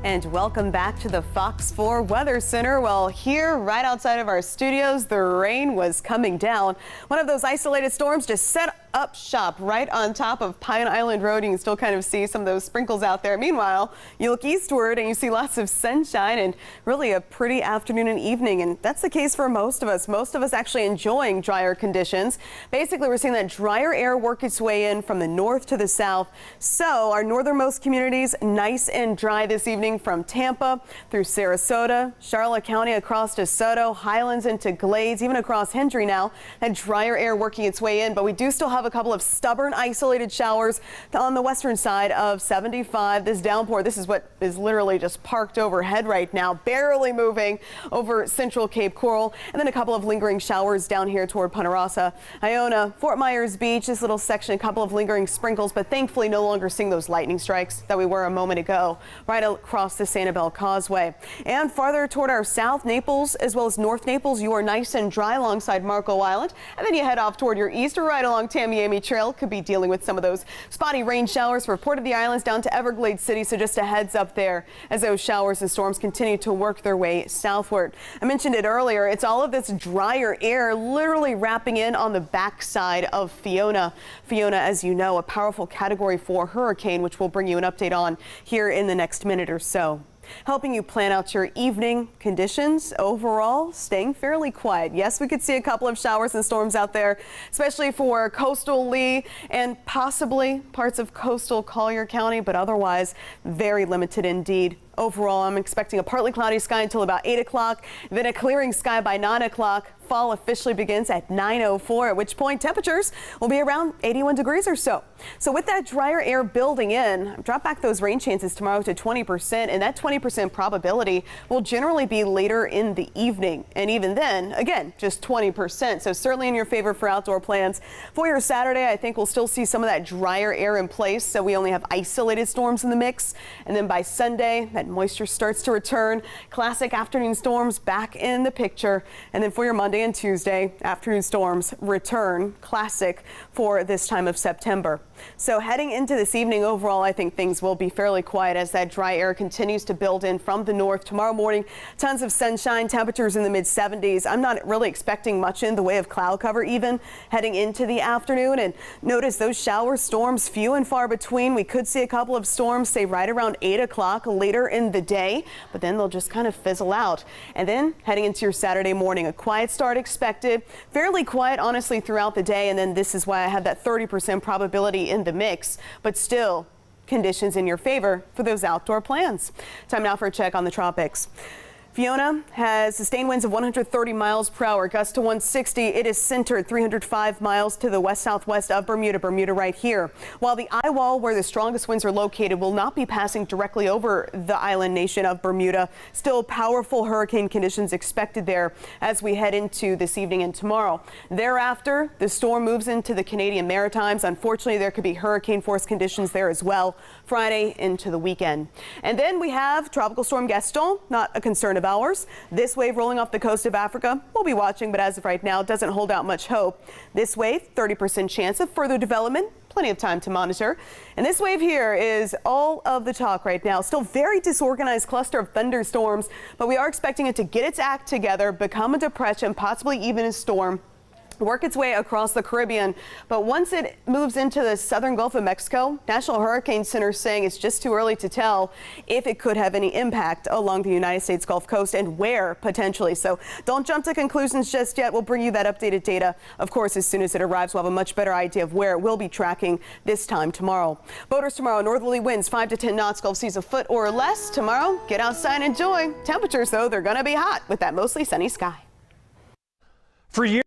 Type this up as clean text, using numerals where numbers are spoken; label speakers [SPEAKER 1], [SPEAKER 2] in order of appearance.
[SPEAKER 1] And welcome back to the Fox 4 Weather Center. Well, here right outside of our studios, the rain was coming down. One of those isolated storms just set up shop right on top of Pine Island Road. You can still kind of see some of those sprinkles out there. Meanwhile, you look eastward and you see lots of sunshine and really a pretty afternoon and evening. And that's the case for most of us. Most of us actually enjoying drier conditions. Basically, we're seeing that drier air work its way in from the north to the south. So our northernmost communities nice and dry this evening from Tampa through Sarasota, Charlotte County across DeSoto, Highlands into Glades, even across Hendry now. That drier air working its way in, but we do still have a couple of stubborn isolated showers on the western side of 75. This downpour, this is what is literally just parked overhead right now, barely moving over central Cape Coral, and then a couple of lingering showers down here toward Punta Rassa, Iona, Fort Myers Beach. This little section, a couple of lingering sprinkles, but thankfully no longer seeing those lightning strikes that we were a moment ago right across the Sanibel Causeway. And farther toward our south, Naples as well as North Naples, you are nice and dry alongside Marco Island, and then you head off toward your east or right along Tamiami Trail. Could be dealing with some of those spotty rain showers for Port of the Islands down to Everglades City, so just a heads up there as those showers and storms continue to work their way southward. I mentioned it earlier, it's all of this drier air literally wrapping in on the backside of Fiona. Fiona, as you know, a powerful Category 4 hurricane, which we'll bring you an update on here in the next minute or so. Helping you plan out your evening conditions, overall staying fairly quiet. Yes, we could see a couple of showers and storms out there, especially for coastal Lee and possibly parts of coastal Collier County, but otherwise very limited indeed. Overall, I'm expecting a partly cloudy sky until about 8 o'clock, then a clearing sky by 9 o'clock. Fall officially begins at 9:04, at which point temperatures will be around 81 degrees or so. So with that drier air building in, drop back those rain chances tomorrow to 20%, and that 20% probability will generally be later in the evening. And even then, again, just 20%. So certainly in your favor for outdoor plans. For your Saturday, I think we'll still see some of that drier air in place, so we only have isolated storms in the mix. And then by Sunday, that moisture starts to return. Classic afternoon storms back in the picture. And then for your Monday and Tuesday, afternoon storms return. Classic for this time of September. So heading into this evening, overall, I think things will be fairly quiet as that dry air continues to build in from the north. Tomorrow morning, tons of sunshine, temperatures in the mid-70s. I'm not really expecting much in the way of cloud cover even heading into the afternoon. And notice those shower storms few and far between. We could see a couple of storms, say right around 8 o'clock later in the day, but then they'll just kind of fizzle out. And then heading into your Saturday morning, a quiet start expected, fairly quiet honestly throughout the day. And then this is why I have that 30% probability in the mix, but still conditions in your favor for those outdoor plans. Time now for a check on the tropics. Fiona has sustained winds of 130 miles per hour, gusts to 160. It is centered 305 miles to the west-southwest of Bermuda, Bermuda right here. While the eye wall where the strongest winds are located will not be passing directly over the island nation of Bermuda, still powerful hurricane conditions expected there as we head into this evening and tomorrow. Thereafter, the storm moves into the Canadian Maritimes. Unfortunately, there could be hurricane force conditions there as well Friday into the weekend. And then we have Tropical Storm Gaston, not a concern of ours. This wave rolling off the coast of Africa. We'll be watching, but as of right now, doesn't hold out much hope. This wave, 30% chance of further development. Plenty of time to monitor. And this wave here is all of the talk right now. Still very disorganized cluster of thunderstorms, but we are expecting it to get its act together, become a depression, possibly even a storm, work its way across the Caribbean. But once it moves into the southern Gulf of Mexico, National Hurricane Center is saying it's just too early to tell if it could have any impact along the United States Gulf Coast and where potentially. So don't jump to conclusions just yet. We'll bring you that updated data. Of course, as soon as it arrives, we'll have a much better idea of where it will be tracking this time tomorrow. Boaters tomorrow, northerly winds 5 to 10 knots, Gulf seas a foot or less. Tomorrow, get outside and enjoy. Temperatures, though, they're going to be hot with that mostly sunny sky.
[SPEAKER 2] For years.